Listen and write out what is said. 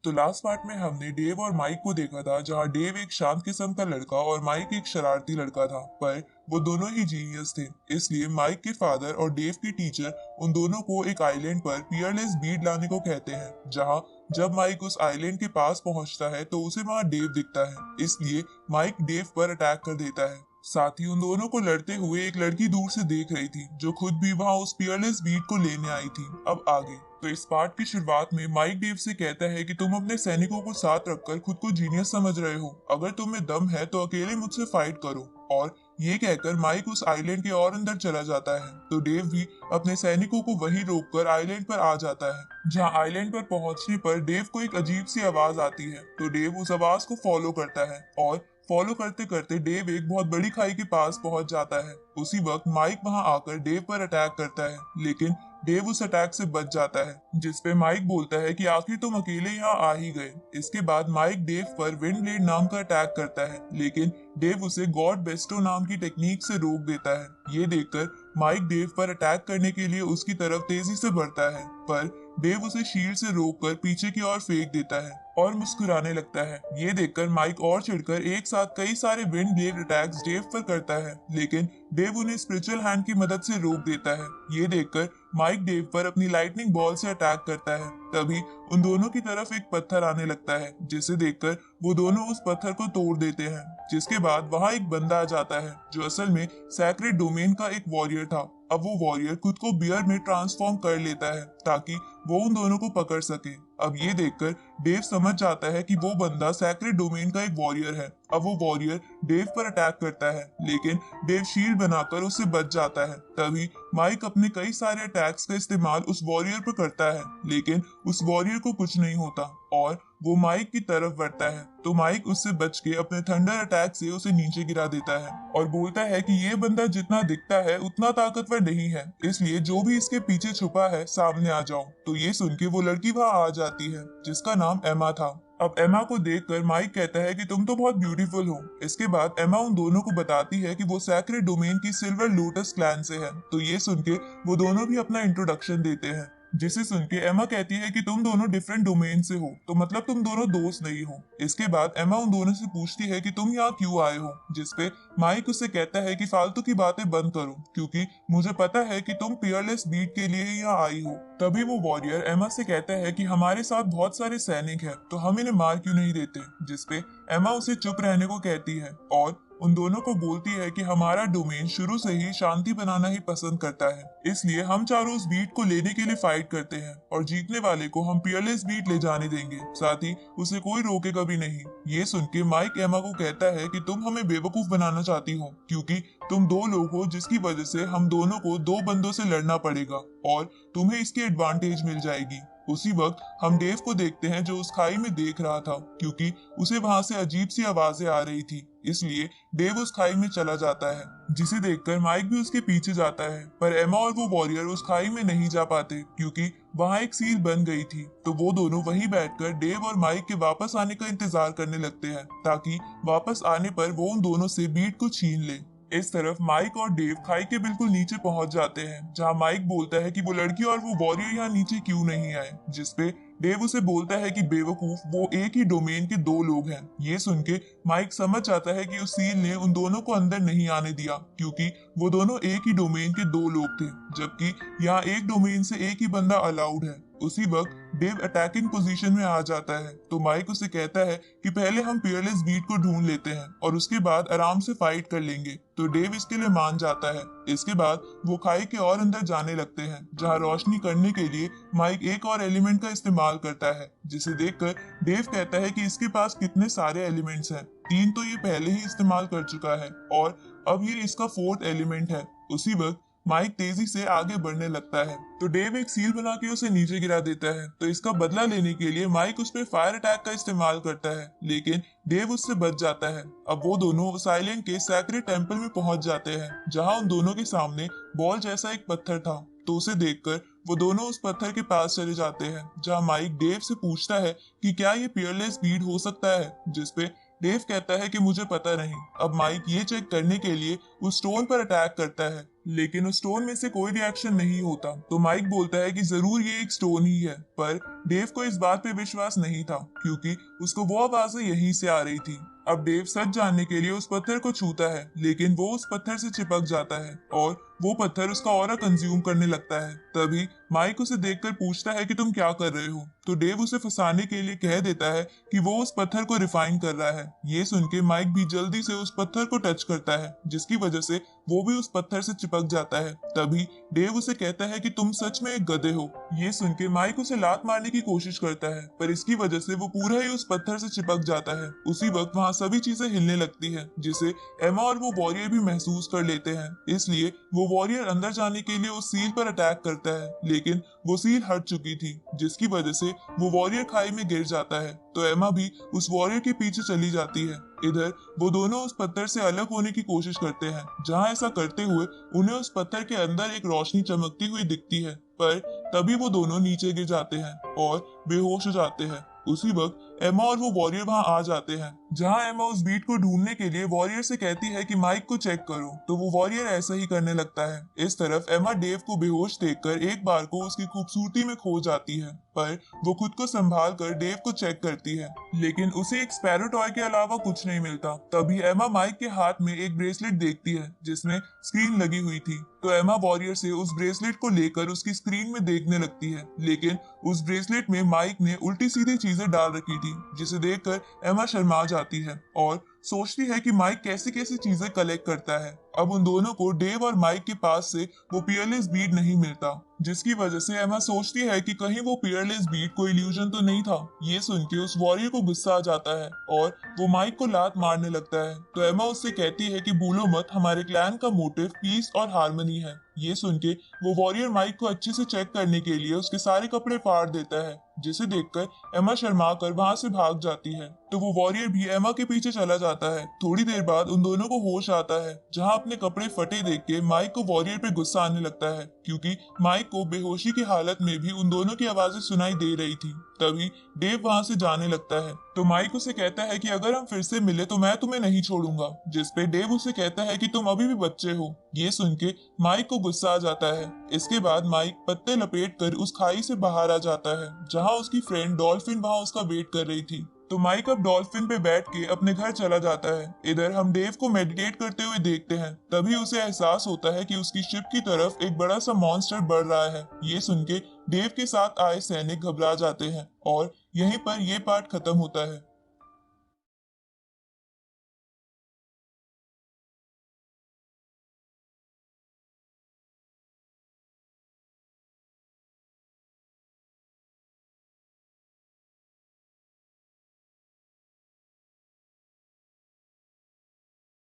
तो last part में हमने डेव और माइक को देखा था, जहां डेव एक शांत किस्म का लड़का और माइक एक शरारती लड़का था, पर वो दोनों ही जीनियस थे। इसलिए माइक के फादर और डेव की टीचर उन दोनों को एक आइलैंड पर पियरलेस बीड लाने को कहते हैं, जहां जब माइक उस आइलैंड के पास पहुंचता है तो उसे वहां डेव दिखता है। इसलिए माइक डेव पर अटैक कर देता है। साथ ही उन दोनों को लड़ते हुए एक लड़की दूर से देख रही थी, जो खुद भी वहां उस पियरलेस बीट को लेने आई थी। अब आगे तो इस पार्ट की शुरुआत में माइक डेव से कहता है कि तुम अपने सैनिकों को साथ रखकर खुद को जीनियस समझ रहे हो, अगर तुम्हें दम है तो अकेले मुझसे फाइट करो। और ये कहकर माइक उस आइलैंड के और अंदर चला जाता है, तो डेव भी अपने सैनिकों को वहीं रोककर आइलैंड पर आ जाता है। जहां आइलैंड पर पहुंचने पर डेव को एक अजीब सी आवाज आती है, तो डेव उस आवाज को फॉलो करता है और फॉलो करते करते डेव एक बहुत बड़ी खाई के पास पहुंच जाता है। उसी वक्त माइक वहां आकर डेव पर अटैक करता है, लेकिन डेव उस अटैक से बच जाता है, जिसपे माइक बोलता है कि आखिर तुम अकेले यहाँ आ ही गए। इसके बाद माइक डेव पर विंड ब्लेड नाम का अटैक करता है, लेकिन डेव उसे गॉड बेस्टो नाम की टेक्निक से रोक देता है। ये देखकर माइक डेव पर अटैक करने के लिए उसकी तरफ तेजी से बढ़ता है, पर डेव उसे शील्ड से रोककर पीछे की ओर फेंक देता है और मुस्कुराने लगता है। ये देखकर माइक और चिढ़कर एक साथ कई सारे विंड ब्लेड अटैक्स डेव पर करता है, लेकिन डेव उन्हें स्पिरिचुअल हैंड की मदद से रोक देता है। ये देखकर माइक डेव पर अपनी लाइटनिंग बॉल से अटैक करता है। तभी उन दोनों की तरफ एक पत्थर आने लगता है, जिसे देखकर वो दोनों उस पत्थर को तोड़ देते हैं। जिसके बाद वहां एक बंदा आ जाता है, जो असल में सैक्रेड डोमेन का एक वॉरियर था। अब वो वॉरियर खुद को बियर में ट्रांसफॉर्म कर लेता है, ताकि वो उन दोनों को पकड़ सके। अब ये देखकर डेव समझ जाता है कि वो बंदा सैक्रेड डोमेन का एक वॉरियर है। अब वो वॉरियर डेव पर अटैक करता है, लेकिन डेव शील्ड बनाकर उससे बच जाता है। तभी माइक अपने कई सारे अटैक्स का इस्तेमाल उस वॉरियर पर करता है, लेकिन उस वॉरियर को कुछ नहीं होता और वो माइक की तरफ बढ़ता है, तो माइक उससे बच के अपने थंडर अटैक से उसे नीचे गिरा देता है और बोलता है कि ये बंदा जितना दिखता है उतना ताकतवर नहीं है, इसलिए जो भी इसके पीछे छुपा है सामने आ जाओ। तो ये सुन के वो लड़की वहां आ जाती है, जिसका नाम एमा था। अब एमा को देखकर माइक कहता है कि तुम तो बहुत ब्यूटीफुल हो। इसके बाद एमा उन दोनों को बताती है कि वो सैक्रेड डोमेन की सिल्वर लोटस क्लैन से है। तो ये सुन के वो दोनों भी अपना इंट्रोडक्शन देते हैं, जिसे सुन के एमा कहती है कि तुम दोनों डिफरेंट डोमेन से हो, तो मतलब तुम दोनों दोस्त नहीं हो। इसके बाद एमा उन दोनों से पूछती है कि तुम यहाँ क्यों आए हो, जिसपे माइक उससे कहता है कि फालतू की बातें बंद करो, क्योंकि मुझे पता है कि तुम पियरलेस बीट के लिए ही यहाँ आई हो। तभी वो वॉरियर एमा से कहता है कि हमारे साथ बहुत सारे सैनिक हैं, तो हम इन्हें मार क्यों नहीं देते, जिसपे एमा उसे चुप रहने को कहती है और उन दोनों को बोलती है कि हमारा डोमेन शुरू से ही शांति बनाना ही पसंद करता है, इसलिए हम चारों उस बीट को लेने के लिए फाइट करते हैं और जीतने वाले को हम पियरलेस बीट ले जाने देंगे, साथ ही उसे कोई रोकेगा भी नहीं। ये सुन के माइक एमा को कहता है कि तुम हमें बेवकूफ बनाना चाहती हो, क्योंकि तुम दो लोग हो, जिसकी वजह से हम दोनों को दो बंदों से लड़ना पड़ेगा और तुम्हें इसकी एडवांटेज मिल जाएगी। उसी वक्त हम डेव को देखते हैं, जो उस खाई में देख रहा था, क्योंकि उसे वहां से अजीब सी आवाजें आ रही थी, इसलिए डेव उस खाई में चला जाता है, जिसे देखकर माइक भी उसके पीछे जाता है। पर एमा और वो वॉरियर उस खाई में नहीं जा पाते, क्योंकि वहां एक सील बन गई थी। तो वो दोनों वहीं बैठकर डेव और माइक के वापस आने का इंतजार करने लगते हैं, ताकि वापस आने पर वो उन दोनों से बीट को छीन ले। इस तरफ माइक और डेव खाई के बिल्कुल नीचे पहुंच जाते हैं, जहां माइक बोलता है कि वो लड़की और वो वॉरियर यहाँ नीचे क्यों नहीं आए, जिसपे डेव उसे बोलता है कि बेवकूफ, वो एक ही डोमेन के दो लोग हैं। ये सुन के माइक समझ जाता है कि उस सील ने उन दोनों को अंदर नहीं आने दिया, क्योंकि वो दोनों एक ही डोमेन के दो लोग थे, जबकि यहाँ एक डोमेन से एक ही बंदा अलाउड है। उसी वक्त डेव अटैकिंग पोजीशन में आ जाता है, तो माइक उसे कहता है कि पहले हम पियरलेस बीट को ढूंढ लेते हैं और उसके बाद आराम से फाइट कर लेंगे। तो डेव इसके लिए मान जाता है। इसके बाद वो खाई के और अंदर जाने लगते हैं, जहां रोशनी करने के लिए माइक एक और एलिमेंट का इस्तेमाल करता है, जिसे देखकर डेव कहता है कि इसके पास कितने सारे एलिमेंट्स हैं, 3 तो ये पहले ही इस्तेमाल कर चुका है और अब ये इसका 4th एलिमेंट है। उसी वक्त माइक तेजी से आगे बढ़ने लगता है, तो डेव एक सील बना के उसे नीचे गिरा देता है। तो इसका बदला लेने के लिए माइक उस पर फायर अटैक का इस्तेमाल करता है, लेकिन डेव उससे बच जाता है। अब वो दोनों उस आइलैंड के सैक्रेड टेम्पल में पहुंच जाते हैं, जहां उन दोनों के सामने बॉल जैसा एक पत्थर था। तो उसे देखकर वो दोनों उस पत्थर के पास चले जाते हैं, जहां माइक डेव से पूछता है कि क्या ये पियरलेस बीड हो सकता है, जिसपे डेव कहता है कि मुझे पता नहीं। अब माइक ये चेक करने के लिए उस स्टोन पर अटैक करता है, लेकिन उस स्टोन में से कोई रिएक्शन नहीं होता। तो माइक बोलता है कि जरूर ये एक स्टोन ही है, पर डेव को इस बात पे विश्वास नहीं था क्योंकि उसको वो आवाजें यहीं से आ रही थी। अब डेव सच जानने के लिए उस पत्थर को छूता है, लेकिन वो उस पत्थर से चिपक जाता है और वो पत्थर उसका ऑरा कंज्यूम करने लगता है। तभी माइक उसे देखकर पूछता है कि तुम क्या कर रहे हो। तो डेव उसे फंसाने के लिए कह देता है कि वो उस पत्थर को रिफाइन कर रहा है। ये सुन के माइक भी जल्दी से उस पत्थर को टच करता है, जिसकी वजह से वो भी उस पत्थर से चिपक जाता है। तभी डेव उसे कहता है कि तुम सच में एक गधे हो। ये सुन के माइक उसे लात मारने की कोशिश करता है, पर इसकी वजह से वो पूरा ही उस पत्थर से चिपक जाता है। उसी वक्त वहाँ सभी चीजें हिलने लगती है, जिसे एमा और वो वॉरियर भी महसूस कर लेते हैं। इसलिए वो वॉरियर अंदर जाने के लिए उस सील पर अटैक करता है, लेकिन वो सील हट चुकी थी, जिसकी वजह से वो वॉरियर खाई में गिर जाता है। तो एमा भी उस वॉरियर के पीछे चली जाती है। इधर वो दोनों उस पत्थर से अलग होने की कोशिश करते हैं। जहां ऐसा करते हुए उन्हें उस पत्थर के अंदर एक रोशनी चमकती हुई दिखती है, पर तभी वो दोनों नीचे गिर जाते हैं और बेहोश हो जाते हैं। उसी वक्त एमा और वो वॉरियर वहां आ जाते हैं। जहां एमा उस बीट को ढूंढने के लिए वॉरियर से कहती है कि माइक को चेक करो, तो वो वॉरियर ऐसा ही करने लगता है। इस तरफ एमा डेव को बेहोश देखकर एक बार को उसकी खूबसूरती में खो जाती है, पर वो खुद को संभाल कर डेव को चेक करती है, लेकिन उसे एक स्पैरो टॉय के अलावा कुछ नहीं मिलता। तभी एमा माइक के हाथ में एक ब्रेसलेट देखती है जिसमें स्क्रीन लगी हुई थी। तो एमा वॉरियर से उस ब्रेसलेट को लेकर उसकी स्क्रीन में देखने लगती है, लेकिन उस ब्रेसलेट में माइक ने उल्टी सीधी चीजें डाल रखी थी, जिसे देखकर एमा शर्मा जाती है और सोचती है कि माइक कैसी कैसी चीजें कलेक्ट करता है। अब उन दोनों को डेव और माइक के पास से वो पियरलेस बीड नहीं मिलता, जिसकी वजह से एमा सोचती है कि कहीं वो पियरलेस बीड कोई इल्यूजन तो नहीं था। ये सुन के उस वॉरियर को गुस्सा आ जाता है और वो माइक को लात मारने लगता है। तो एमा उससे कहती है कि भूलो मत, हमारे क्लैन का मोटिव पीस और हार्मनी है। ये सुन के वो वॉरियर माइक को अच्छे से चेक करने के लिए उसके सारे कपड़े फाड़ देता है, जिसे देखकर एमा शर्मा कर वहां से भाग जाती है। तो वो वॉरियर भी एमा के पीछे चला जाता है। थोड़ी देर बाद उन दोनों को होश आता है, जहां अपने कपड़े फटे देख के माइक को वॉरियर पे गुस्सा आने लगता है, क्योंकि माइक को बेहोशी की हालत में भी उन दोनों की आवाजें सुनाई दे रही थी। तभी डेव वहां से जाने लगता है। तो माइक उसे कहता है कि अगर हम फिर से मिले तो मैं तुम्हें नहीं छोड़ूंगा, जिसपे डेव उसे कहता है कि तुम अभी भी बच्चे हो। ये सुन के माइक को गुस्सा आ जाता है। इसके बाद माइक पत्ते लपेट कर उस खाई से बाहर आ जाता है, जहाँ उसकी फ्रेंड डॉल्फिन वहां उसका वेट कर रही थी। तो माइक अब डॉल्फिन पे बैठ के अपने घर चला जाता है। इधर हम डेव को मेडिटेट करते हुए देखते हैं। तभी उसे एहसास होता है कि उसकी शिप की तरफ एक बड़ा सा मॉन्स्टर बढ़ रहा है। ये सुन के डेव के साथ आए सैनिक घबरा जाते हैं और यहीं पर ये पार्ट खत्म होता है।